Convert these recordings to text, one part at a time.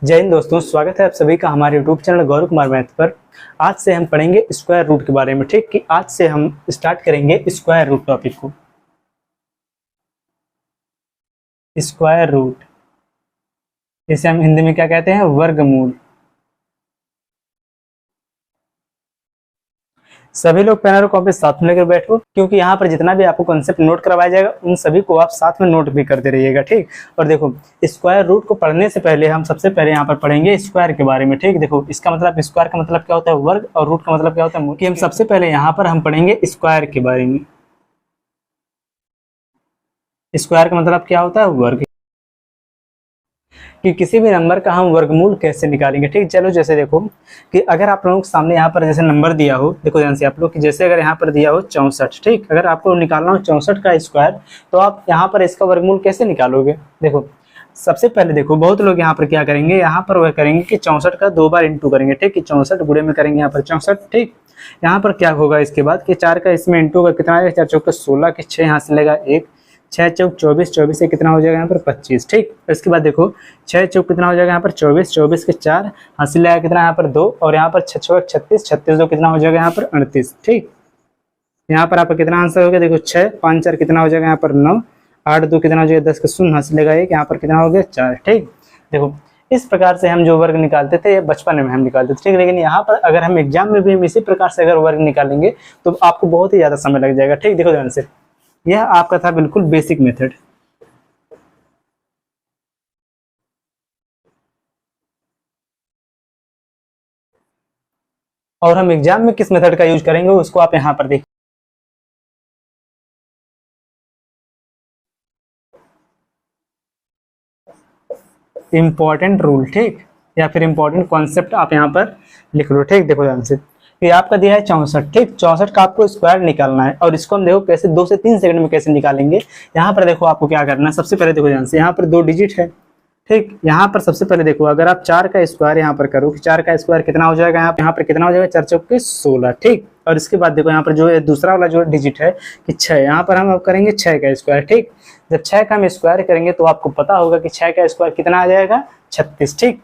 जय हिंद दोस्तों, स्वागत है आप सभी का हमारे YouTube channel Gaurav Kumar math पर। आज से हम पढ़ेंगे स्क्वायर रूट के बारे में। ठीक कि आज से हम स्टार्ट करेंगे स्क्वायर रूट टॉपिक को। स्क्वायर रूट, इसे हम हिंदी में क्या कहते हैं? वर्गमूल। सभी लोग पेन और कॉपी साथ में लेकर बैठो, क्योंकि यहाँ पर जितना भी आपको कॉन्सेप्ट नोट करवाया जाएगा उन सभी को आप साथ में नोट भी करते रहिएगा। ठीक, और देखो स्क्वायर रूट को पढ़ने से पहले हम सबसे पहले यहाँ पर पढ़ेंगे स्क्वायर के बारे में। ठीक, देखो इसका मतलब स्क्वायर का मतलब क्या होता है? वर्ग, और रूट का मतलब क्या होता है? कि हम सबसे पहले यहाँ पर हम पढ़ेंगे स्क्वायर के बारे में। स्क्वायर का मतलब क्या होता है? वर्ग। कि किसी भी नंबर का हम वर्गमूल कैसे निकालेंगे। ठीक, चलो जैसे देखो कि अगर आप लोगों के सामने यहाँ पर जैसे नंबर दिया हो, देखो ध्यान से आप लोग कि जैसे अगर यहाँ पर दिया हो 64। ठीक, अगर आपको निकालना हो 64 का स्क्वायर, तो आप यहाँ पर इसका वर्गमूल कैसे निकालोगे? देखो सबसे पहले देखो बहुत लोग यहाँ पर क्या करेंगे, यहाँ पर वह करेंगे कि 64 का 2 बार इंटू करेंगे। ठीक, कि 64 गुणे में करेंगे यहाँ पर 64। ठीक, यहाँ पर क्या होगा इसके बाद कि 4 का इसमें इंटू का कितना आएगा? 4 चौक 16 के 6 यहाँ से लेगा 1, 6 चौक 24, 24 से कितना हो जाएगा यहाँ पर 25। ठीक, इसके बाद देखो 6 चौक कितना हो जाएगा यहाँ पर 24, 24 के 4 हासिल आएगा कितना यहाँ पर 2, और यहाँ पर 6 चौक 36, 36 दो कितना हो जाएगा यहाँ पर 38। ठीक, यहाँ पर आपका कितना आंसर हो गया? देखो 6, 5 4 कितना हो जाएगा यहाँ पर 9, 8 2 कितना हो जाएगा 10 का शून्य हासिल लेगा 1, यहाँ पर कितना हो गया 4। ठीक, देखो इस प्रकार से हम जो वर्ग निकालते थे ये बचपन में हम निकालते थे। ठीक, लेकिन यहाँ पर अगर हम एग्जाम में भी हम इसी प्रकार से अगर वर्ग निकालेंगे तो आपको बहुत ही ज्यादा समय लग जाएगा। ठीक, देखो ध्यान से, यह आपका था बिल्कुल बेसिक मेथड। और हम एग्जाम में किस मेथड का यूज करेंगे उसको आप यहाँ पर देखिए। इंपॉर्टेंट रूल, ठीक, या फिर इंपॉर्टेंट कॉन्सेप्ट आप यहाँ पर लिख लो। ठीक, देखो ध्यान से, ये आपका दिया है 64। ठीक, 64 का आपको स्क्वायर निकालना है, और इसको हम देखो कैसे 2 से 3 सेकंड में कैसे निकालेंगे। यहाँ पर देखो आपको क्या करना है, सबसे पहले देखो ध्यान से, यहाँ पर 2 डिजिट है। ठीक, यहाँ पर सबसे पहले देखो अगर आप 4 का स्क्वायर यहाँ पर करो कि 4 का स्क्वायर कितना हो जाएगा, यहाँ पर कितना हो जाएगा? 4 चौक 16। ठीक, और इसके बाद देखो यहाँ पर जो है दूसरा वाला जो डिजिट है कि 6, यहाँ पर हम अब करेंगे 6 का स्क्वायर। ठीक, जब 6 का हम स्क्वायर करेंगे तो आपको पता होगा कि 6 का स्क्वायर कितना आ जाएगा? 36। ठीक,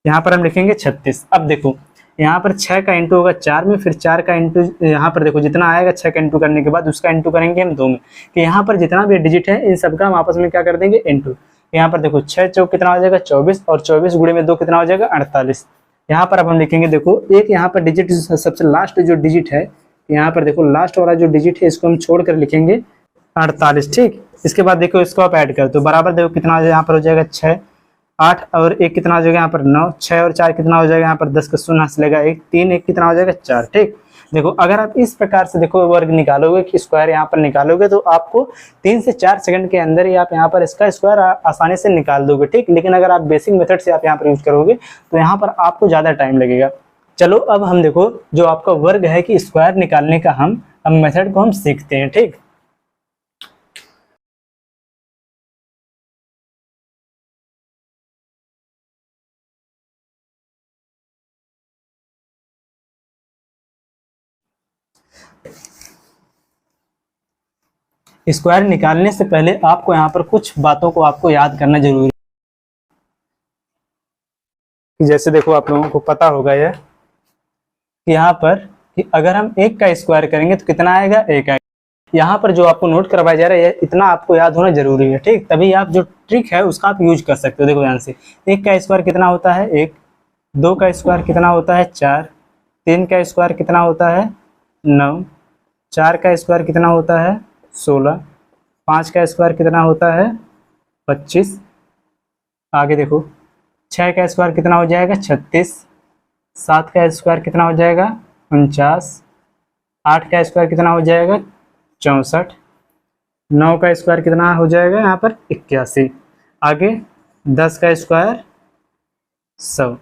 यहाँ पर हम लिखेंगे 36। अब देखो यहाँ पर 6 का इंटू होगा 4 में, फिर 4 का इंटू यहाँ पर देखो जितना आएगा 6 का इंटू करने के बाद उसका इंटू करेंगे हम 2 में, कि यहाँ पर जितना भी डिजिट है इन सबका हम आपस में क्या कर देंगे? इंटू। यहाँ पर देखो 6 चौक कितना हो जाएगा? 24, और 24 गुणे में 2 कितना हो जाएगा? 48। यहाँ पर अब हम लिखेंगे देखो एक यहाँ पर डिजिट सबसे लास्ट जो डिजिट है, यहाँ पर देखो लास्ट वाला जो डिजिट है इसको हम छोड़ कर लिखेंगे 48। ठीक, इसके बाद देखो इसको आप ऐड कर दो, बराबर देखो कितना यहाँ पर हो जाएगा 6, 8 और 1 कितना हो जाएगा यहाँ पर 9, 6 और 4 कितना हो जाएगा यहाँ पर 10 का शून्य हासिल लेगा 1, 3 1 कितना हो जाएगा 4। ठीक, देखो अगर आप इस प्रकार से देखो वर्ग निकालोगे कि स्क्वायर यहाँ पर निकालोगे तो आपको 3 से 4 सेकंड के अंदर ही आप यहाँ पर इसका स्क्वायर आसानी से निकाल दोगे। ठीक, लेकिन अगर आप बेसिक मेथड से आप यहाँ पर यूज करोगे तो यहाँ पर आपको ज्यादा टाइम लगेगा। चलो अब हम देखो जो आपका वर्ग है कि स्क्वायर निकालने का हम मेथड को हम सीखते हैं। ठीक, स्क्वायर निकालने से पहले आपको यहाँ पर कुछ बातों को आपको याद करना जरूरी है। जैसे देखो आप लोगों को पता होगा यह कि यहाँ पर कि अगर हम 1 का स्क्वायर करेंगे तो कितना आएगा? 1 आएगा। यहाँ पर जो आपको नोट करवाया जा रहा है इतना आपको याद होना जरूरी है। ठीक, तभी आप जो ट्रिक है उसका आप यूज कर सकते हो। देखो ध्यान से, 1 का स्क्वायर कितना होता है? 1, 2 का स्क्वायर कितना होता है? 4, 3 का स्क्वायर कितना होता है? 9, 4 का स्क्वायर कितना होता है? 16, 5 का स्क्वायर कितना होता है? 25। आगे देखो 6 का स्क्वायर कितना हो जाएगा? 36, 7 का स्क्वायर कितना हो जाएगा? 49, 8 का स्क्वायर कितना हो जाएगा? 64, 9 का स्क्वायर कितना हो जाएगा यहाँ पर? 81। आगे 10 का स्क्वायर 100।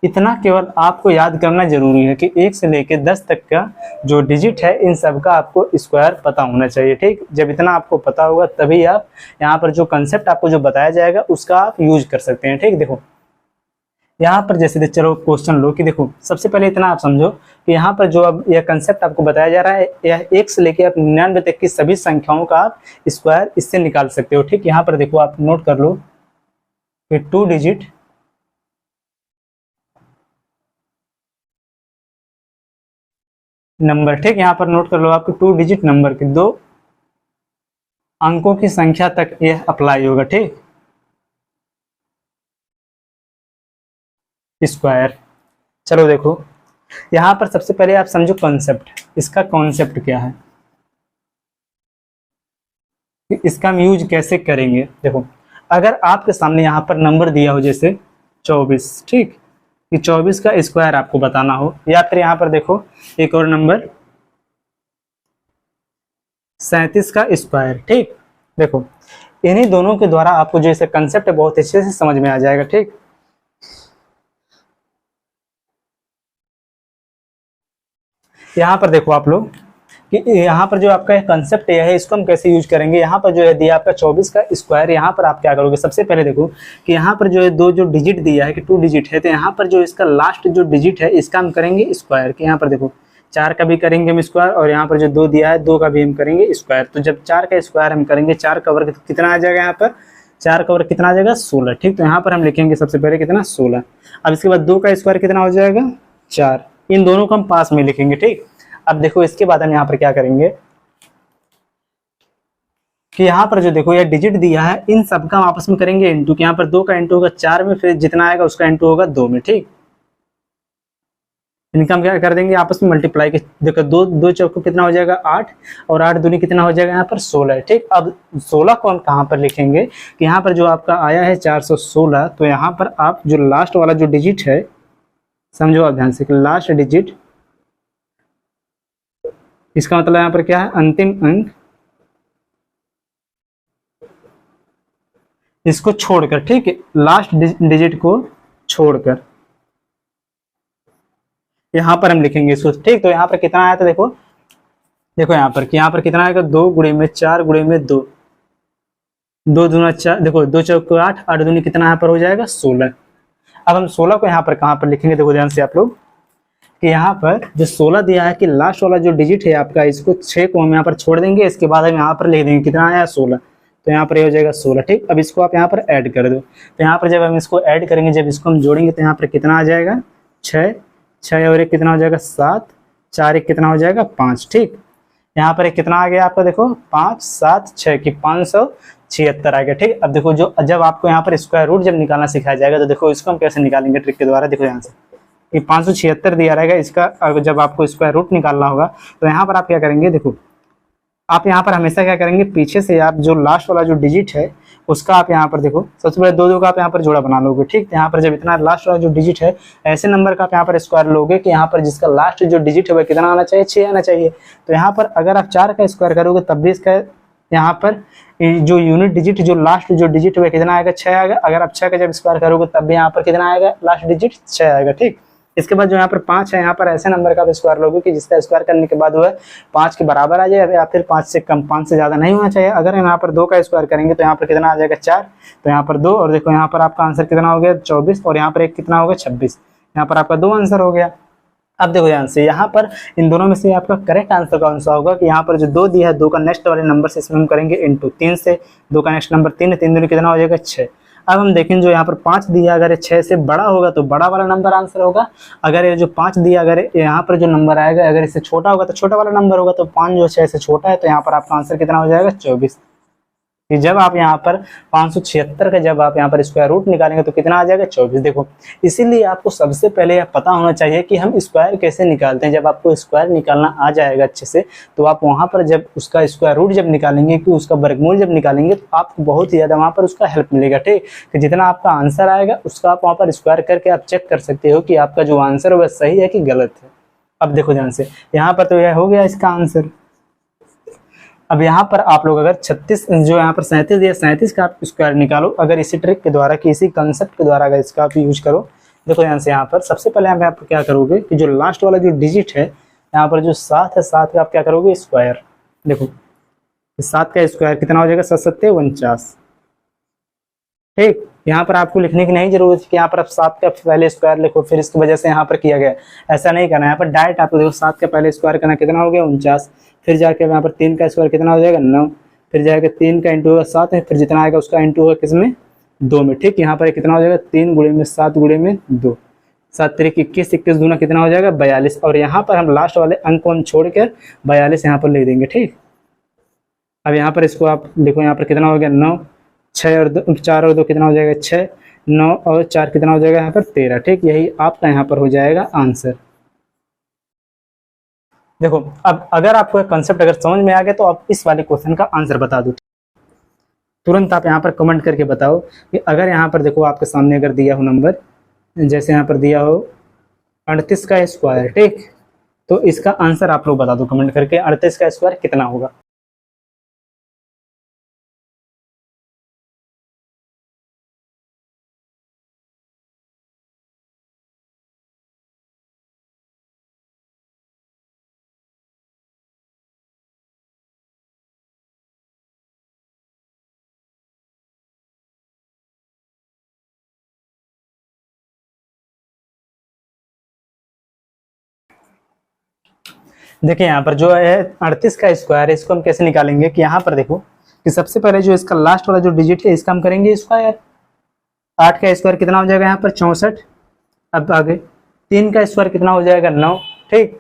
इतना केवल आपको याद करना जरूरी है कि 1 से लेकर 10 तक का जो डिजिट है इन सब का आपको स्क्वायर पता होना चाहिए। ठीक, जब इतना आपको पता होगा तभी आप यहाँ पर जो कंसेप्ट आपको जो बताया जाएगा उसका आप यूज कर सकते हैं। ठीक, देखो यहाँ पर जैसे चलो क्वेश्चन लो कि देखो सबसे पहले इतना आप समझो कि यहाँ पर जो अब यह कंसेप्ट आपको बताया जा रहा है यह 1 से लेकर आप 99 तक की सभी संख्याओं का आप स्क्वायर इससे निकाल सकते हो। ठीक, यहाँ पर देखो आप नोट कर लो कि 2 डिजिट नंबर, ठीक। यहाँ पर नोट कर लो, आपके 2 डिजिट नंबर के 2 अंकों की संख्या तक ये अप्लाई होगा, ठीक। स्क्वायर, चलो देखो यहाँ पर सबसे पहले आप समझो कॉन्सेप्ट, इसका कॉन्सेप्ट क्या है, इसका हम यूज कैसे करेंगे। देखो अगर आपके सामने यहाँ पर नंबर दिया हो जैसे 24, ठीक, कि 24 का स्क्वायर आपको बताना हो, या फिर यहाँ पर देखो एक और नंबर 37 का स्क्वायर, ठीक। देखो इन्हीं दोनों के द्वारा आपको जो इसे कंसेप्ट है बहुत अच्छे से समझ में आ जाएगा, ठीक। यहाँ पर देखो आप लोग कि यहाँ पर जो आपका कंसेप्ट है इसको हम कैसे यूज करेंगे। यहाँ पर जो है दिया आपका 24 का स्क्वायर, यहाँ पर आप क्या करोगे, सबसे पहले देखो कि यहाँ पर जो है दो जो डिजिट दिया है कि 2 डिजिट है, तो यहाँ पर जो इसका लास्ट जो डिजिट है इसका हम करेंगे स्क्वायर। कि यहाँ पर देखो 4 का भी करेंगे हम स्क्वायर, और यहाँ पर जो 2 दिया है 2 का भी हम करेंगे स्क्वायर। तो जब 4 का स्क्वायर हम करेंगे, 4 का वर्ग कितना आ जाएगा, यहाँ पर 4 का वर्ग कितना आ जाएगा 16, ठीक। तो यहाँ पर हम लिखेंगे सबसे पहले कितना 16। अब इसके बाद 2 का स्क्वायर कितना हो जाएगा 4, इन दोनों को हम पास में लिखेंगे, ठीक। अब देखो इसके बाद हम यहाँ पर क्या करेंगे कि यहाँ पर जो देखो ये डिजिट दिया है इन सब का हम आपस में करेंगे इंटू। कि यहाँ पर 2 का इंटू होगा 4 में, फिर जितना आएगा उसका इंटू होगा 2 में, ठीक। इनका हम क्या कर देंगे आपस में मल्टीप्लाई के। देखो 2 चौको कितना हो जाएगा 8, और 8 दूनी कितना हो जाएगा यहाँ पर 16, ठीक। अब 16 को हम कहाँ पर लिखेंगे कि यहाँ पर जो आपका आया है 416, तो यहाँ पर आप जो लास्ट वाला जो डिजिट है, समझो आप ध्यान से, लास्ट डिजिट, इसका मतलब यहाँ पर क्या है अंतिम अंक, इसको छोड़कर, ठीक है, लास्ट डिजिट को छोड़कर यहाँ पर हम लिखेंगे इसको, ठीक। तो यहाँ पर कितना आया था देखो, देखो यहाँ पर कि यहाँ पर कितना आएगा 2 गुणे में 4 गुणे में 2, 2 दूना 4, देखो 2 चौक 8, 8 दूनी कितना यहाँ पर हो जाएगा 16। अब हम 16 को यहाँ पर कहाँ पर लिखेंगे, देखो ध्यान से आप लोग कि यहाँ पर जो 16 दिया है कि लास्ट वाला जो डिजिट है आपका, इसको 6 को हम यहाँ पर छोड़ देंगे, इसके बाद हम यहाँ पर लिख देंगे कितना आया 16, तो यहाँ पर ये हो जाएगा 16, ठीक। अब इसको आप यहाँ पर ऐड कर दो, तो यहाँ पर जब हम इसको ऐड करेंगे, जब इसको हम जोड़ेंगे तो यहाँ पर कितना आ जाएगा 6, 6 और 1 कितना हो जाएगा 7, 4 1 कितना हो जाएगा 5, ठीक। यहाँ पर एक कितना आ गया आपका, देखो 5 7 6 की 576 आ गया, ठीक। अब देखो जो जब आपको यहाँ पर स्क्वायर रूट जब निकालना सिखाया जाएगा, तो देखो इसको हम कैसे निकालेंगे ट्रिक के द्वारा। देखो यहाँ से कि 576 दिया रहेगा, इसका जब आपको स्क्वायर रूट निकालना होगा तो यहाँ पर आप क्या करेंगे, देखो आप यहाँ पर हमेशा क्या करेंगे, पीछे से आप जो लास्ट वाला जो डिजिट है उसका आप यहाँ पर देखो सबसे पहले 2 2 का आप यहाँ पर जोड़ा बना लोगे, ठीक। यहाँ पर जब इतना लास्ट वाला जो डिजिट है, ऐसे नंबर का आप यहाँ पर स्क्वायर लोगे कि यहाँ पर जिसका लास्ट जो डिजिट है वह कितना आना चाहिए 6 आना चाहिए। तो यहाँ पर अगर आप 4 का स्क्वायर करोगे तब भी इसका यहाँ पर जो यूनिट डिजिट जो लास्ट जो डिजिट है कितना आएगा 6 आएगा। अगर आप 6 का जब स्क्वायर करोगे तब भी यहाँ पर कितना आएगा लास्ट डिजिट 6 आएगा, ठीक। इसके बाद जो यहाँ पर 5 है, यहाँ पर ऐसे नंबर का स्क्वायर लोगे कि जिसका स्क्वायर करने के बाद वह 5 के बराबर आ जाए, या फिर 5 से कम, 5 से ज्यादा नहीं होना चाहिए। अगर हम यहाँ पर 2 का स्क्वायर करेंगे तो यहाँ पर कितना आ जाएगा 4, तो यहाँ पर 2, और देखो यहाँ पर आपका आंसर कितना हो गया 24, और यहाँ पर एक कितना होगा 26, यहाँ पर आपका 2 आंसर हो गया। अब देखो ध्यान से यहाँ पर इन दोनों में से आपका करेक्ट आंसर कौन सा होगा कि यहाँ पर जो 2 दिया है 2 का नेक्स्ट वाले नंबर से इसमें हम करेंगे इंटू 3 से, 2 का नेक्स्ट नंबर 3 है, 3 दूनी कितना हो जाएगा 6। अब हम देखें जो यहाँ पर 5 दिया अगर ये 6 से बड़ा होगा तो बड़ा वाला नंबर आंसर होगा। अगर ये जो 5 दिया अगर यहाँ पर जो नंबर आएगा अगर इससे छोटा होगा तो छोटा वाला नंबर होगा। तो 5 जो 6 से छोटा है तो यहाँ पर आपका आंसर कितना हो जाएगा 24। कि जब आप यहाँ पर 576 का जब आप यहाँ पर स्क्वायर रूट निकालेंगे तो कितना आ जाएगा 24। देखो इसीलिए आपको सबसे पहले पता होना चाहिए कि हम स्क्वायर कैसे निकालते हैं। जब आपको स्क्वायर निकालना आ जाएगा अच्छे से तो आप वहाँ पर जब उसका स्क्वायर रूट जब निकालेंगे कि उसका वर्गमूल जब निकालेंगे तो आपको बहुत ही ज़्यादा वहाँ पर उसका हेल्प मिलेगा। ठीक, कि जितना आपका आंसर आएगा उसका आप वहाँ पर स्क्वायर करके आप चेक कर सकते हो कि आपका जो आंसर है वह सही है कि गलत है। अब देखो ध्यान से यहाँ पर तो यह हो गया इसका आंसर। अब यहाँ पर आप लोग अगर 36 जो यहाँ पर 37 या 37 का आप स्क्वायर निकालो अगर इसी ट्रिक के द्वारा कि इसी कंसेप्ट के द्वारा अगर इसका आप यूज करो। देखो ध्यान से यहाँ पर सबसे पहले आप यहाँ पर क्या करोगे कि जो लास्ट वाला जो डिजिट है यहाँ पर जो 7 है 7 का आप क्या करोगे स्क्वायर। देखो 7 का स्क्वायर कितना हो जाएगा 7 7 49। ठीक, यहाँ पर आपको लिखने की नहीं जरूरत है कि यहाँ पर आप 7 का पहले स्क्वायर लिखो फिर इसकी वजह से यहाँ पर किया गया, ऐसा नहीं करना। यहाँ पर डायरेक्ट आपको देखो 7 का पहले स्क्वायर करना कितना हो गया 49, फिर जाके यहाँ पर 3 का स्क्वायर कितना हो जाएगा 9, फिर जाके 3 का इंटू होगा 7 है, फिर जितना आएगा उसका इंटू होगा किसमें 2 में। ठीक, यहाँ पर कितना हो जाएगा 3 गुणे में 7 गुणे में 2, 7 तिरिक 21, 21 दूना कितना हो जाएगा 42, और यहाँ पर हम लास्ट वाले अंक को हम छोड़ कर 42 यहाँ पर लिख देंगे। ठीक, अब यहाँ पर इसको आप देखो, यहाँ पर कितना हो गया 9, 6 और 2, 4 और 2 कितना हो जाएगा 6, 9 और 4 कितना हो जाएगा यहाँ पर 13। ठीक, यही आपका यहाँ पर हो जाएगा आंसर। देखो अब अगर आपको कंसेप्ट अगर समझ में आ गया तो आप इस वाले क्वेश्चन का आंसर बता दो, तुरंत आप यहाँ पर कमेंट करके बताओ कि अगर यहाँ पर देखो आपके सामने अगर दिया हो नंबर, जैसे यहाँ पर दिया हो 38 का स्क्वायर। ठीक, तो इसका आंसर आप लोग बता दो कमेंट करके 38 का स्क्वायर कितना होगा। देखिए यहाँ पर जो है 38 का स्क्वायर है, इसको हम कैसे निकालेंगे कि यहाँ पर देखो कि सबसे पहले जो इसका लास्ट वाला जो डिजिट है इसका हम करेंगे स्क्वायर। 8 का स्क्वायर कितना हो जाएगा यहाँ पर 64। अब आगे 3 का स्क्वायर कितना हो जाएगा 9। ठीक,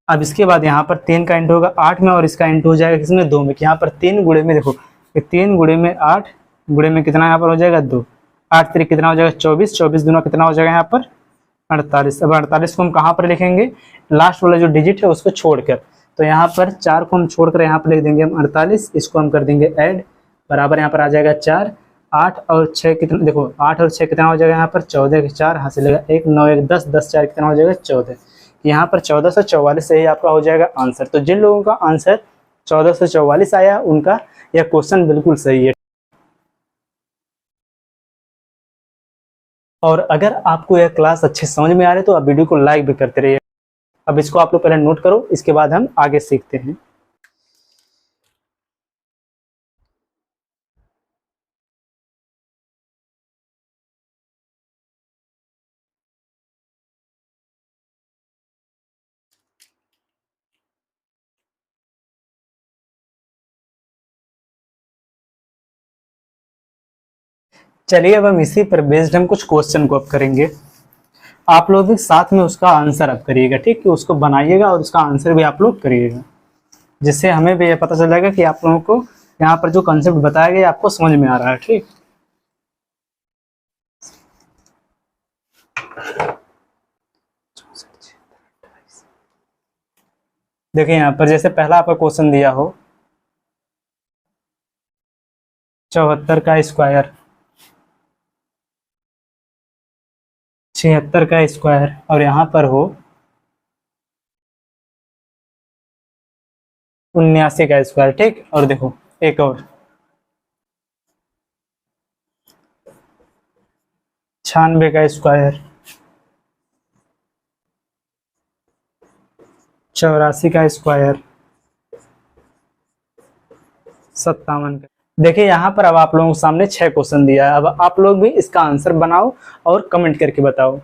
अब इसके बाद यहाँ पर 3 का इंटू होगा 8 में और इसका इंटू हो जाएगा किसमें 2 में। यहाँ पर 3 गुणे में देखो 3 गुणे में 8 गुणे में कितना यहाँ पर हो जाएगा 2, 8 3 कितना हो जाएगा 24, 24 दूना कितना हो जाएगा यहाँ पर 48। अब 48 को हम कहाँ पर लिखेंगे, लास्ट वाला जो डिजिट है उसको छोड़कर, तो यहाँ पर 4 को हम छोड़कर यहाँ पर लिख देंगे हम 48, इसको हम कर देंगे ऐड, बराबर यहाँ पर आ जाएगा 4, 8 और 6 कितना, देखो 8 और 6 कितना हो जाएगा यहाँ पर 14 के 4 हासिल 1 9 1 10 10 4 कितना हो जाएगा 14। यहाँ पर 1444 से ही आपका हो जाएगा आंसर। तो जिन लोगों का आंसर 1444 आया उनका यह क्वेश्चन बिल्कुल सही है। और अगर आपको यह क्लास अच्छे समझ में आ रही है तो आप वीडियो को लाइक भी करते रहिए। अब इसको आप लोग पहले नोट करो, इसके बाद हम आगे सीखते हैं। चलिए अब हम इसी पर बेस्ड हम कुछ क्वेश्चन को अब करेंगे। आप लोग भी साथ में उसका आंसर अब करिएगा। ठीक, कि उसको बनाइएगा और उसका आंसर भी आप लोग करिएगा, जिससे हमें भी ये पता चल जाएगा कि आप लोगों को यहाँ पर जो कंसेप्ट बताया गया आपको समझ में आ रहा है। ठीक, देखिए यहाँ पर जैसे पहला आपका क्वेश्चन दिया हो 74 का स्क्वायर, 76 का स्क्वायर और यहाँ पर हो 79 का स्क्वायर। ठीक, और देखो एक और 96 का स्क्वायर, 84 का स्क्वायर, 57 का। देखिए यहाँ पर अब आप लोगों के सामने 6 क्वेश्चन दिया है। अब आप लोग भी इसका आंसर बनाओ और कमेंट करके बताओ।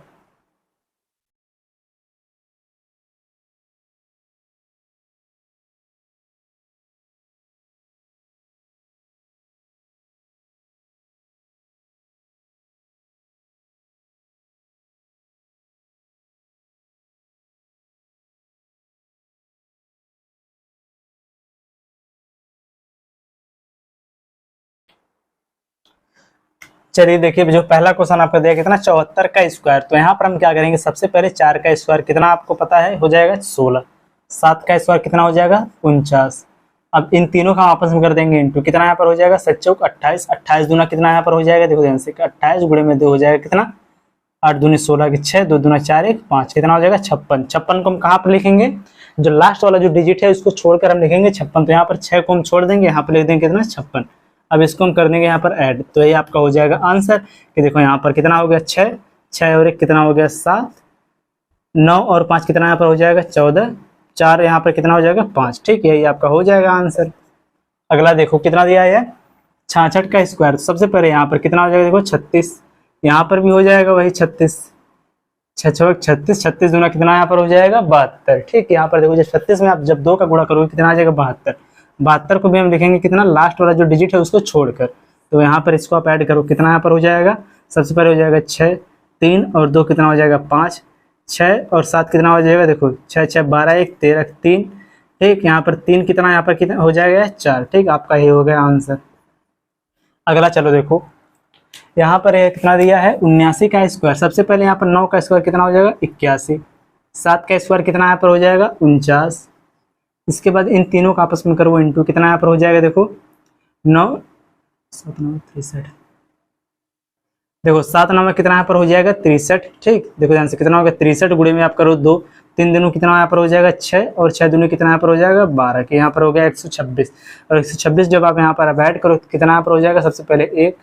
चलिए देखिए जो पहला क्वेश्चन आपका दिया कितना 74 का स्क्वायर, तो यहाँ पर हम क्या करेंगे, सबसे पहले 4 का स्क्वायर कितना आपको पता है हो जाएगा 16, 7 का स्क्वायर कितना हो जाएगा 49। अब इन तीनों का आपस में कर देंगे इंटू, कितना यहाँ पर हो जाएगा 7 चौक 28, 28 दूना कितना यहाँ पर हो जाएगा, देखो ध्यान से 28 गुणे में 2 हो जाएगा कितना 8 दूनी 16 के 6, 2 दूना 4 1 5, कितना हो जाएगा 56। 56 को हम कहाँ पर लिखेंगे, जो लास्ट वाला जो डिजिट है उसको छोड़कर हम लिखेंगे 56, तो यहाँ पर 6 को हम छोड़ देंगे, यहाँ पर लिख देंगे कितना 56। अब इसको हम कर देंगे यहाँ पर ऐड, तो ये आपका हो जाएगा आंसर कि देखो यहाँ पर कितना हो गया 6, 6 और 1 कितना हो गया 7, 9 और 5 कितना यहाँ पर हो जाएगा 14, 4 यहाँ पर कितना हो जाएगा 5। ठीक, यही आपका हो जाएगा आंसर। अगला देखो कितना दिया है 66 का स्क्वायर, सबसे पहले यहाँ पर कितना हो जाएगा देखो 36, यहाँ पर भी हो जाएगा वही 36, 36, 36 दूना कितना यहाँ पर हो जाएगा 72। ठीक, यहाँ पर देखो 36 में आप जब 2 का गुणा करोगे कितना आ जाएगा 72, 72 को भी हम लिखेंगे कितना लास्ट वाला जो डिजिट है उसको छोड़कर, तो यहाँ पर इसको आप ऐड करो कितना यहाँ पर हो जाएगा, सबसे पहले हो जाएगा 6, 3 और 2 कितना हो जाएगा 5, 6 और 7 कितना हो जाएगा, देखो 6 6 12 1 13 3, ठीक। यहाँ पर 3 कितना, यहाँ पर कितना हो जाएगा 4, ठीक। आपका ये हो गया आंसर। अगला चलो देखो, यहाँ पर कितना दिया है 79 का स्क्वायर। सबसे पहले यहाँ पर 9 का स्क्वायर कितना हो जाएगा 81, 7 का स्क्वायर कितना यहाँ पर हो जाएगा 49। इसके बाद इन तीनों का आपस में करो इंटू, कितना यहाँ पर हो जाएगा, देखो 9 7 9 63, देखो 7 9 में कितना यहाँ पर हो जाएगा 63, ठीक। देखो ध्यान से कितना होगा 63 गुणे में आप करो 2, 3 दूनी कितना यहाँ पर हो जाएगा 6 और 6 दूनी कितना यहाँ पर हो जाएगा 12, कि यहाँ पर हो गया 126। और 126 जब आप यहाँ पर ऐड करो कितना यहाँ पर हो जाएगा, सबसे पहले 1,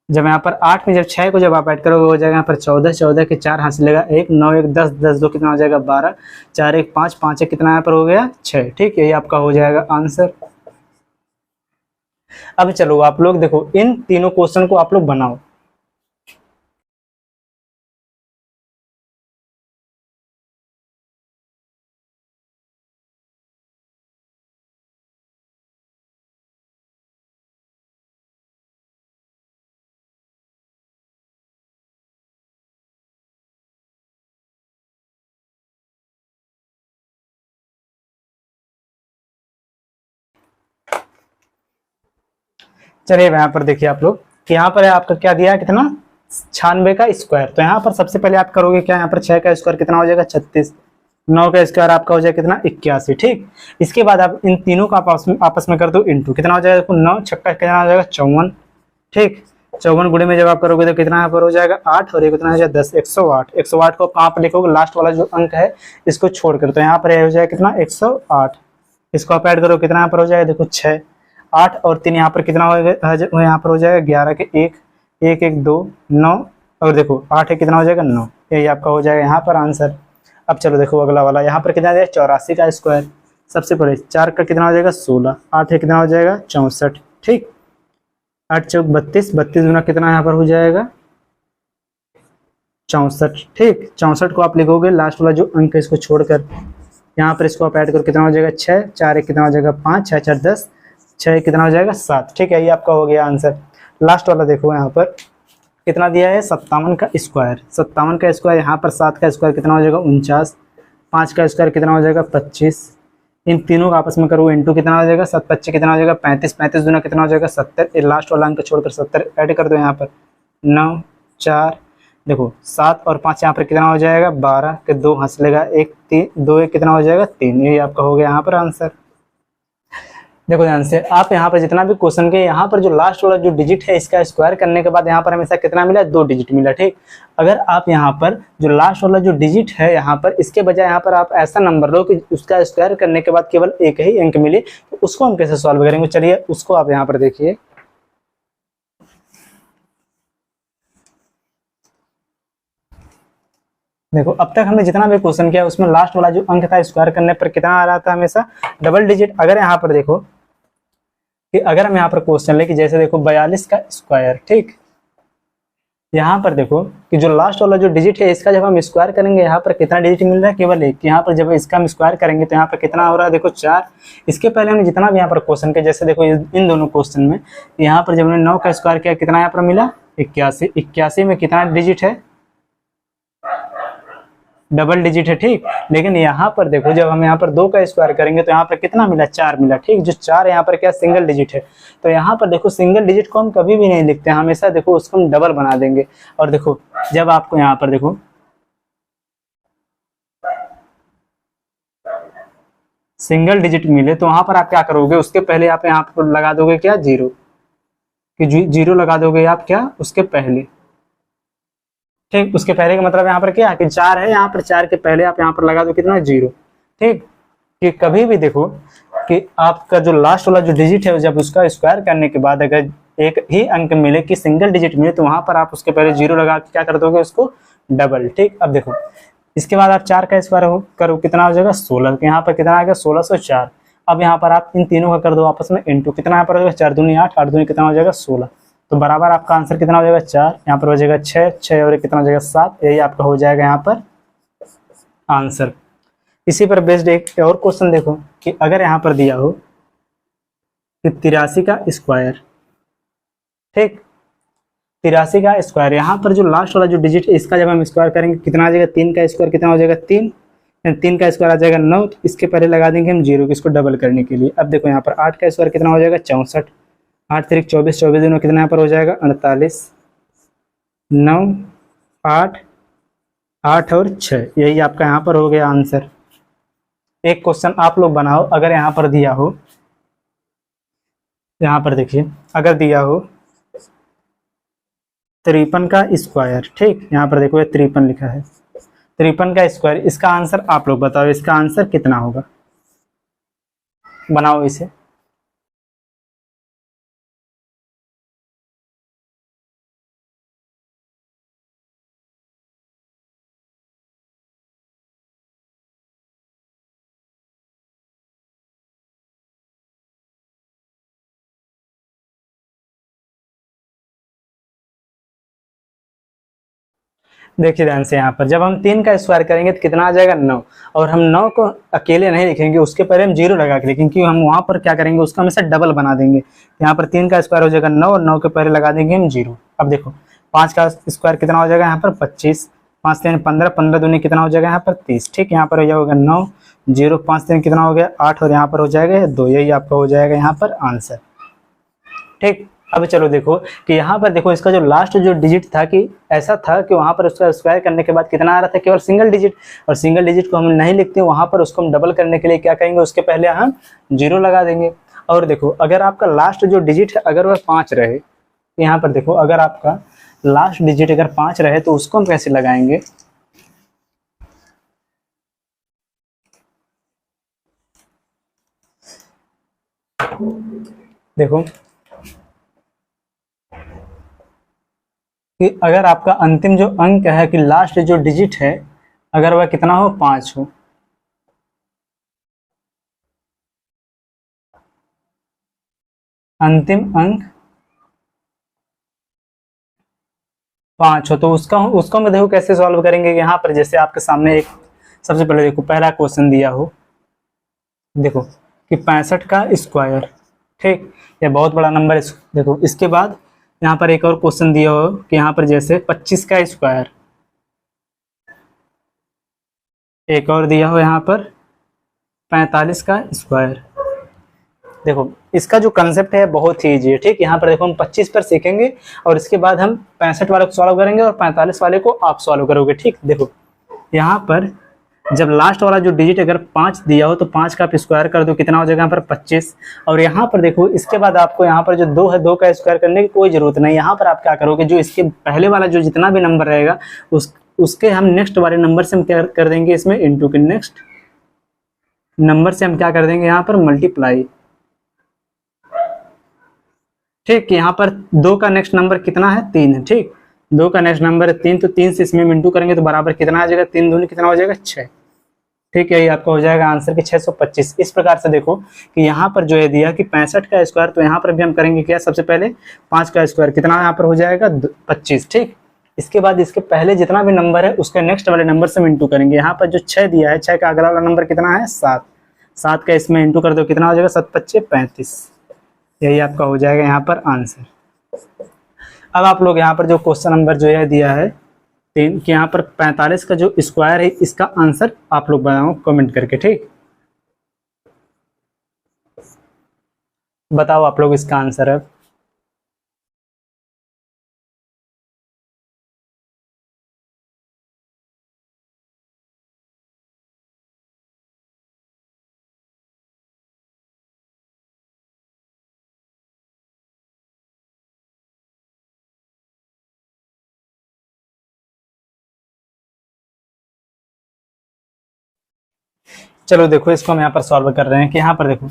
जब यहाँ पर 8 में जब 6 को जब आप ऐड करोगे हो जाएगा यहाँ पर 14, 14 के 4 हाथ से लेगा 1, 9 1 10, 10 2 कितना हो जाएगा 12, 4 1 5, 5 1 कितना यहाँ पर हो गया 6, ठीक। यही आपका हो जाएगा आंसर। अब चलो आप लोग देखो इन तीनों क्वेश्चन को आप लोग बनाओ। चलिए यहाँ पर देखिए आप लोग कि यहाँ पर आपका क्या दिया है, कितना 96 का स्क्वायर। तो यहाँ पर सबसे पहले आप करोगे क्या, यहाँ पर 6 का स्क्वायर कितना हो जाएगा 36, 9 का स्क्वायर आपका हो जाएगा कितना 81, ठीक। इसके बाद आप इन तीनों का आपस में कर दो इंटू, कितना हो जाएगा, 9 छक्का कितना हो जाएगा 54, ठीक। 54 गुणे में जब आप करोगे तो कितना यहाँ पर हो जाएगा 8 और ये कितना हो जाएगा 10, 108। 108 को कहाँ पर लिखोगे, लास्ट वाला जो अंक है इसको छोड़कर, तो यहाँ पर हो जाएगा कितना 108। इसको आप ऐड करो कितना यहाँ पर हो जाएगा, देखो 6 8 और 3 यहाँ पर कितना होगा, यहाँ पर हो जाएगा 11 के 1 1 1 2 9 और देखो 8 कितना हो जाएगा 9, यही आपका हो जाएगा यहाँ पर आंसर। अब चलो देखो अगला वाला, यहाँ पर कितना दिया 84 का स्क्वायर। सबसे पहले 4 का कितना हो जाएगा 16, 8 कितना हो जाएगा 64, ठीक। 8 चौक 32, 32 गुना कितना यहाँ पर हो जाएगा 64, ठीक। 64 को आप लिखोगे लास्ट वाला जो अंक है इसको छोड़कर, यहाँ पर इसको आप ऐड करो कितना हो जाएगा 6, 4 1 कितना हो जाएगा 5, 6 4 10, 6 कितना हो जाएगा 7, ठीक है। ये आपका हो गया आंसर। लास्ट वाला देखो यहाँ पर कितना दिया है 57 का स्क्वायर। 57 का स्क्वायर, यहाँ पर 7 का स्क्वायर कितना हो जाएगा 49, 5 का स्क्वायर कितना हो जाएगा 25। इन तीनों का आपस में करो इंटू, कितना हो जाएगा 7 25 कितना हो जाएगा 35, 35 दूना कितना हो जाएगा 70। ये लास्ट वाला अंक छोड़कर 70 ऐड कर दो यहाँ पर, 9 4 देखो 7 और 5 यहाँ पर कितना हो जाएगा 12 के 2 हंस लेगा 1 3 2 1 कितना हो जाएगा 3। यही आपका हो गया यहाँ पर आंसर। देखो ध्यान से आप यहाँ पर जितना भी क्वेश्चन के यहाँ पर जो लास्ट वाला जो डिजिट है इसका स्क्वायर करने के बाद यहाँ पर हमेशा कितना मिला 2 डिजिट मिला, ठीक। अगर आप यहाँ पर जो लास्ट वाला जो डिजिट है यहाँ पर इसके बजाय यहाँ पर आप ऐसा नंबर लो कि उसका स्क्वायर करने के बाद केवल एक ही अंक मिले, तो उसको हम कैसे सॉल्व करेंगे, चलिए उसको आप यहाँ पर देखिए। देखो अब तक हमने जितना भी क्वेश्चन किया उसमें लास्ट वाला जो अंक था स्क्वायर करने पर कितना आ रहा था, हमेशा डबल डिजिट। अगर यहाँ पर देखो कि अगर हम यहाँ पर क्वेश्चन ले कि जैसे देखो 42 का स्क्वायर, ठीक। यहाँ पर देखो कि जो लास्ट वाला जो डिजिट है इसका जब हम स्क्वायर करेंगे यहाँ पर कितना डिजिट मिल रहा है, केवल एक। यहाँ पर जब इसका हम स्क्वायर करेंगे तो यहाँ पर कितना हो रहा है, देखो 4। इसके पहले हमने जितना भी यहाँ पर क्वेश्चन किया, जैसे देखो इन दोनों क्वेश्चन में यहाँ पर जब हमने 9 का स्क्वायर किया कितना यहाँ पर मिला 81। 81 में कितना डिजिट है, डबल डिजिट है, ठीक। लेकिन यहाँ पर देखो जब हम यहाँ पर 2 का स्क्वायर करेंगे तो यहाँ पर कितना मिला 4 मिला, ठीक। जो 4 यहाँ पर क्या सिंगल डिजिट है, तो यहाँ पर देखो सिंगल डिजिट को हम कभी भी नहीं लिखते हैं, हमेशा देखो उसको हम डबल बना देंगे। और देखो जब आपको यहाँ पर देखो सिंगल डिजिट मिले तो वहां पर आप क्या करोगे, उसके पहले आप यहाँ पर लगा दोगे क्या 0, कि 0 लगा दोगे आप क्या उसके पहले, ठीक। उसके पहले का मतलब यहाँ पर क्या कि 4 है, यहाँ पर 4 के पहले आप यहाँ पर लगा दो कितना 0, ठीक। कि कभी भी देखो कि आपका जो लास्ट वाला जो डिजिट है जब उसका स्क्वायर करने के बाद अगर एक ही अंक मिले कि सिंगल डिजिट मिले तो वहां पर आप उसके पहले 0 लगा के क्या कर दोगे उसको डबल, ठीक। अब देखो इसके बाद आप 4 का स्क्वायर करो कितना हो जाएगा 16, यहाँ पर कितना आ गया 1604। अब यहाँ पर आप इन तीनों का कर दो आपस में इंटू, कितना यहाँ पर हो जाएगा 4 दूनी 8, 8 दूनी कितना हो जाएगा 16, तो बराबर आपका आंसर कितना हो जाएगा 4। यहाँ पर हो जाएगा 6, 6 और कितना हो जाएगा 7। यही आपका हो जाएगा यहाँ पर आंसर। इसी पर बेस्ड एक और क्वेश्चन देखो कि अगर यहाँ पर दिया हो कि 83 का स्क्वायर, ठीक। 83 का स्क्वायर, यहाँ पर जो लास्ट वाला जो डिजिट है इसका जब हम स्क्वायर करेंगे कितना आ जाएगा, 3 का स्क्वायर कितना हो जाएगा 3, 3 का स्क्वायर आ जाएगा 9, तो इसके पहले लगा देंगे हम 0 इसको डबल करने के लिए। अब देखो यहाँ पर 8 का स्क्वायर कितना हो जाएगा 64, 8 3 24, 24 दिनों कितना यहाँ पर हो जाएगा 48, 9 8 8 और 6, यही आपका यहाँ पर हो गया आंसर। एक क्वेश्चन आप लोग बनाओ, अगर यहाँ पर दिया हो, यहाँ पर देखिए अगर दिया हो 53 का स्क्वायर, ठीक, यहाँ पर देखो ये 53 लिखा है, 53 का स्क्वायर, इसका आंसर आप लोग बताओ, इसका आंसर कितना होगा, बनाओ इसे। देखिए ध्यान से, यहाँ पर जब हम 3 का स्क्वायर करेंगे तो कितना आ जाएगा 9, और हम 9 को अकेले नहीं लिखेंगे, उसके पहले हम 0 लगा के लिखेंगे, क्योंकि हम वहाँ पर क्या करेंगे उसका हमेशा डबल बना देंगे। यहाँ पर 3 का स्क्वायर हो जाएगा 9 और 9 के पहले लगा देंगे हम 0। अब देखो 5 का स्क्वायर कितना हो जाएगा यहाँ पर 25, 5 3 15, 15 दूनी कितना हो जाएगा यहाँ पर 30, ठीक, यहाँ पर हो जाएगा 9, 0 5 3 कितना हो गया 8 और यहाँ पर हो जाएगा 2, यही आपका हो जाएगा यहाँ पर आंसर, ठीक। अब चलो देखो कि यहाँ पर देखो इसका जो लास्ट जो डिजिट था कि ऐसा था कि वहाँ पर उसका स्क्वायर करने के बाद कितना आ रहा था, केवल सिंगल डिजिट, और सिंगल डिजिट को हम नहीं लिखते, वहाँ पर उसको हम डबल करने के लिए क्या करेंगे, उसके पहले हम 0 लगा देंगे। और देखो अगर आपका लास्ट जो डिजिट है अगर वह 5 रहे, तो यहाँ पर देखो अगर आपका लास्ट डिजिट अगर 5 रहे तो उसको हम कैसे लगाएंगे, देखो कि अगर आपका अंतिम जो अंक है कि लास्ट जो डिजिट है अगर वह कितना हो 5 हो, अंतिम अंक 5 हो, तो उसको मैं देखो कैसे सॉल्व करेंगे। यहाँ पर जैसे आपके सामने एक सबसे पहले देखो पहला क्वेश्चन दिया हो, देखो कि 65 का स्क्वायर, ठीक, ये बहुत बड़ा नंबर है। देखो इसके बाद यहाँ पर एक और क्वेश्चन दिया हो कि यहाँ पर जैसे 25 का स्क्वायर, एक और दिया हो यहाँ पर 45 का स्क्वायर। देखो इसका जो कंसेप्ट है बहुत ही ईजी है, ठीक, यहाँ पर देखो हम 25 पर सीखेंगे और इसके बाद हम 65 वाले को सॉल्व करेंगे और 45 वाले को आप सॉल्व करोगे, ठीक। देखो यहाँ पर जब लास्ट वाला जो डिजिट अगर 5 दिया हो तो 5 का आप स्क्वायर कर दो, कितना हो जाएगा यहाँ पर 25, और यहाँ पर देखो इसके बाद आपको यहाँ पर जो 2 है 2 का स्क्वायर करने की कोई जरूरत नहीं। यहाँ पर आप क्या करोगे, जो इसके पहले वाला जो जितना भी नंबर रहेगा उसके हम नेक्स्ट वाले नंबर से हम क्या कर देंगे, इसमें इंटू के नेक्स्ट नंबर से हम क्या कर देंगे यहाँ पर मल्टीप्लाई, ठीक। यहाँ पर 2 का नेक्स्ट नंबर कितना है 3 है, ठीक, 2 का नेक्स्ट नंबर है 3, तो 3 से इसमें इंटू करेंगे तो बराबर कितना आ जाएगा, 3 दूनी कितना हो जाएगा 6, ठीक है, यही आपका हो जाएगा आंसर कि 625। इस प्रकार से देखो कि यहाँ पर जो है दिया कि 65 का स्क्वायर, तो यहाँ पर भी हम करेंगे क्या, सबसे पहले 5 का स्क्वायर कितना यहाँ पर हो जाएगा 25, ठीक। इसके बाद इसके पहले जितना भी नंबर है उसके नेक्स्ट वाले नंबर से हम इंटू करेंगे। यहाँ पर जो 6 दिया है 6 का अगला वाला नंबर कितना है 7, 7 का इसमें इंटू कर दो, कितना हो जाएगा 7 5 35, यही आपका हो जाएगा यहाँ पर आंसर। अब आप लोग यहाँ पर जो क्वेश्चन नंबर जो है दिया है 3 कि यहाँ पर 45 का जो स्क्वायर है इसका आंसर आप लोग बताओ कमेंट करके, ठीक, बताओ आप लोग इसका आंसर है। चलो देखो इसको हम यहाँ पर सॉल्व कर रहे हैं कि यहाँ पर देखो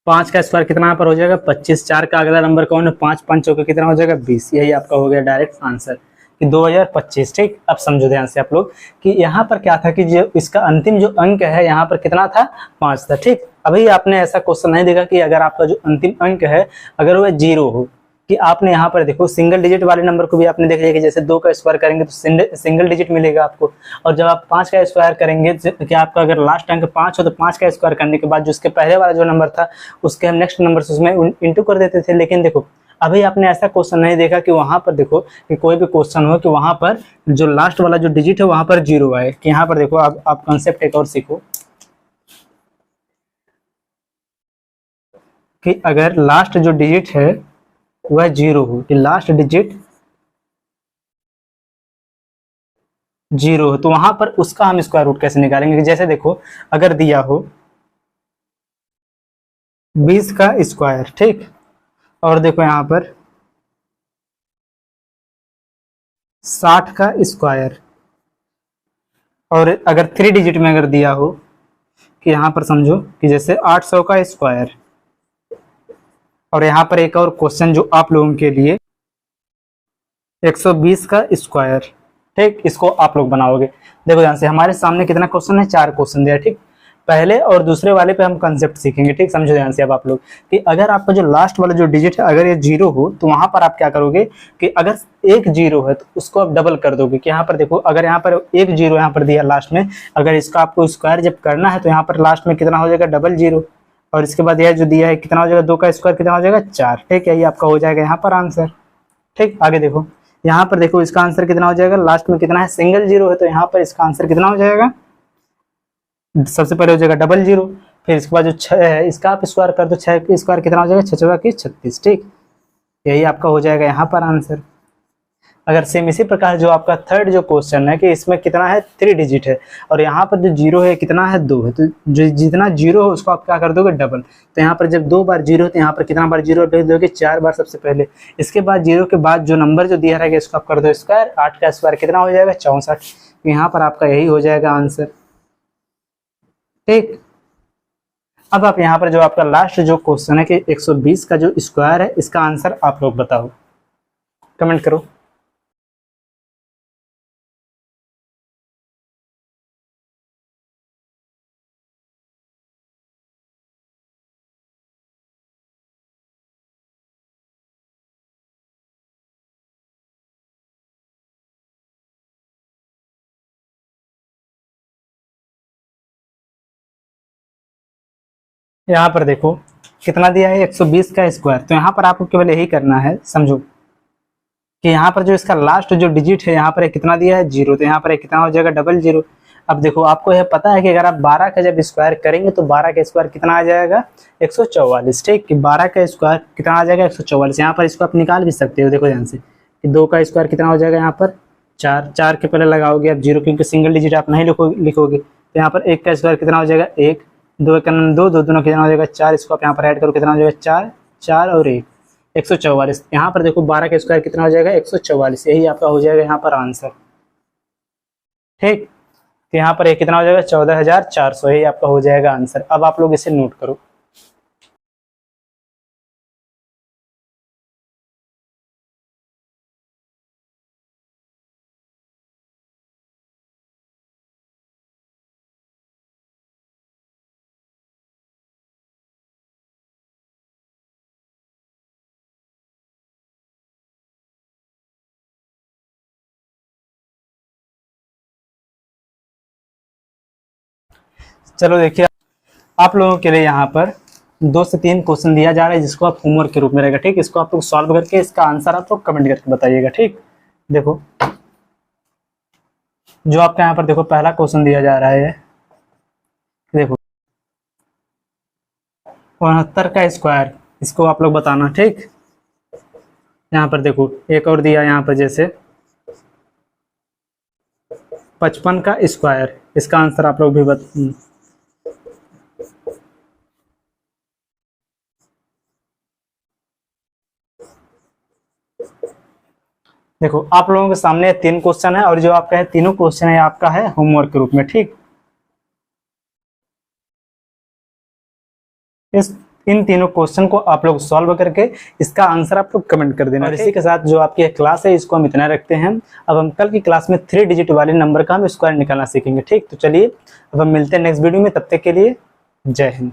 5 का स्क्वायर कितना यहाँ पर हो जाएगा 25, 4 का अगला नंबर कौन है 5, 5 होकर कितना हो जाएगा 20, यही आपका हो गया डायरेक्ट आंसर कि 2025, ठीक। अब समझो ध्यान से आप लोग कि यहाँ पर क्या था कि जो इसका अंतिम जो अंक है यहाँ पर कितना था 5 था, ठीक। अभी आपने ऐसा क्वेश्चन नहीं देखा कि अगर आपका जो अंतिम अंक है अगर वह 0 हो, कि आपने यहाँ पर देखो सिंगल डिजिट वाले नंबर को भी आपने देख लिया कि जैसे 2 का स्क्वायर करेंगे तो सिंगल डिजिट मिलेगा आपको, और जब आप 5 का स्क्वायर करेंगे कि आपका अगर लास्ट अंक 5 हो तो 5 का स्क्वायर करने के बाद जो उसके पहले वाला जो नंबर था उसके हम नेक्स्ट नंबर से उसमें इंटू कर देते थे। लेकिन देखो अभी आपने ऐसा क्वेश्चन नहीं देखा कि वहां पर देखो कि कोई भी क्वेश्चन हो कि वहां पर जो लास्ट वाला जो डिजिट है वहां पर जीरो आए, कि यहाँ पर देखो आप कंसेप्ट एक और सीखो कि अगर लास्ट जो डिजिट है वह जीरो हो, कि लास्ट डिजिट जीरो हो, तो वहां पर उसका हम स्क्वायर रूट कैसे निकालेंगे। जैसे देखो अगर दिया हो 20 का स्क्वायर, ठीक, और देखो यहाँ पर 60 का स्क्वायर, और अगर 3 डिजिट में अगर दिया हो कि यहाँ पर समझो कि जैसे 800 का स्क्वायर, और यहाँ पर एक और क्वेश्चन जो आप लोगों के लिए 120 का स्क्वायर, ठीक, इसको आप लोग बनाओगे। देखो ध्यान से, हमारे सामने कितना क्वेश्चन है, 4 क्वेश्चन दिया, ठीक। पहले और दूसरे वाले पे हम कंसेप्ट सीखेंगे, ठीक, समझो ध्यान से अब आप लोग कि अगर आपका जो लास्ट वाला जो डिजिट है अगर ये जीरो हो तो वहां पर आप क्या करोगे कि अगर एक जीरो है तो उसको आप डबल कर दोगे। कि यहाँ पर देखो अगर यहाँ पर एक जीरो यहाँ पर दिया लास्ट में, अगर इसका आपको स्क्वायर जब करना है तो यहाँ पर लास्ट में कितना हो जाएगा, डबल जीरो, और इसके बाद यह जो दिया है कितना हो जाएगा, 2 का स्क्वायर कितना हो जाएगा, 4, ठीक, यही आपका हो जाएगा यहाँ पर आंसर। ठीक, आगे देखो यहाँ पर देखो इसका आंसर कितना हो जाएगा, लास्ट में कितना है, सिंगल जीरो है, तो यहाँ पर इसका आंसर कितना हो जाएगा, सबसे पहले हो जाएगा डबल जीरो, फिर इसके बाद जो 6 है इसका आप स्क्वायर कर दो, 6 का स्क्वायर कितना हो जाएगा, 6 चौका 36, ठीक, यही आपका हो जाएगा यहाँ पर आंसर। अगर सेम इसी प्रकार जो आपका थर्ड जो क्वेश्चन है कि इसमें कितना है, 3 डिजिट है, और यहाँ पर जो जीरो है कितना है, 2 है, तो जो जितना जीरो है उसको आप क्या कर दोगे, डबल। तो यहाँ पर जब 2 बार जीरो है तो यहाँ पर कितना बार जीरो भेज दोगे, 4 बार सबसे पहले। इसके बाद जीरो के बाद जो नंबर जो दिया रहेगा इसको आप कर दो स्क्वायर, 8 का स्क्वायर कितना हो जाएगा, 64। यहाँ पर आपका यही हो जाएगा आंसर, ठीक। अब आप यहाँ पर जो आपका लास्ट जो क्वेश्चन है कि 120 का जो स्क्वायर है इसका आंसर आप लोग बताओ, कमेंट करो। यहाँ पर देखो कितना दिया है, 120 का स्क्वायर, तो यहाँ पर आपको केवल यही करना है, समझो कि यहाँ पर जो इसका लास्ट जो डिजिट है यहाँ पर कितना दिया है, जीरो, तो यहाँ पर कितना हो जाएगा, डबल जीरो। अब देखो आपको यह पता है कि अगर आप 12 का जब स्क्वायर करेंगे तो 12 का स्क्वायर कितना आ जाएगा, 144, ठीक, कि 12 का स्क्वायर कितना आ जाएगा, 144। यहाँ पर इसको आप निकाल भी सकते हो, देखो ध्यान से कि 2 का स्क्वायर कितना हो जाएगा, यहाँ पर 4, 4 के पहले लगाओगे आप जीरो, क्योंकि सिंगल डिजिट आप नहीं लिखोगे, तो यहाँ पर 1 का स्क्वायर कितना हो जाएगा, 1, 2 का 2, 2 दोनों कितना हो जाएगा, 4, इसको आप यहाँ पर ऐड करो कितना हो जाएगा, 4, 4 और 1, 144। यहाँ पर देखो 12 का स्क्वायर कितना हो जाएगा, 144, यही आपका हो जाएगा यहाँ पर आंसर, ठीक। तो यहाँ पर कितना हो जाएगा, 14,400, यही आपका हो जाएगा आंसर। अब आप लोग इसे नोट करो। चलो देखिए आप लोगों के लिए यहाँ पर 2 से 3 क्वेश्चन दिया जा रहा है जिसको आप होमवर्क के रूप में रहेगा, ठीक। इसको आप लोग सॉल्व करके इसका आंसर आप लोग कमेंट करके बताइएगा, ठीक। देखो जो आपका यहाँ पर देखो पहला क्वेश्चन दिया जा रहा है, देखो 69 का स्क्वायर, इसको आप लोग बताना, ठीक। यहाँ पर देखो एक और दिया यहाँ पर जैसे 55 का स्क्वायर, इसका आंसर आप लोग भी देखो आप लोगों के सामने 3 क्वेश्चन है, और जो आपका है तीनों क्वेश्चन है आपका है होमवर्क के रूप में, ठीक। इन तीनों क्वेश्चन को आप लोग सॉल्व करके इसका आंसर आप लोग कमेंट कर देना, और इसी के साथ जो आपकी क्लास है इसको हम इतना रखते हैं। अब हम कल की क्लास में 3 डिजिट वाले नंबर का हम स्क्वायर निकालना सीखेंगे, ठीक। तो चलिए अब हम मिलते हैं नेक्स्ट वीडियो में, तब तक के लिए जय हिंद।